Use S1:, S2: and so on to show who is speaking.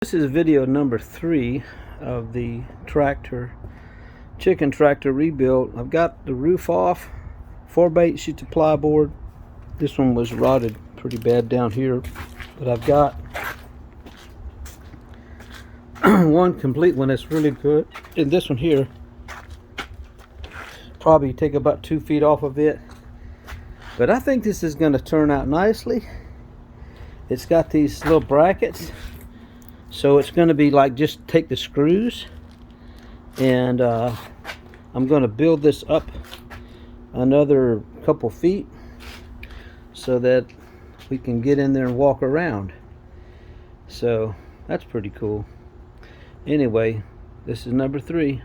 S1: This is video number 3 of the chicken tractor rebuild. I've got the roof off, 4x8 sheets of plyboard. This one was rotted pretty bad down here, but I've got one complete one that's really good, and this one here probably take about 2 feet off of it, but I think this is going to turn out nicely. It's got these little brackets, so it's going to be like just take the screws, and I'm going to build this up another couple feet so that we can get in there and walk around. So that's pretty cool. Anyway, this is number 3.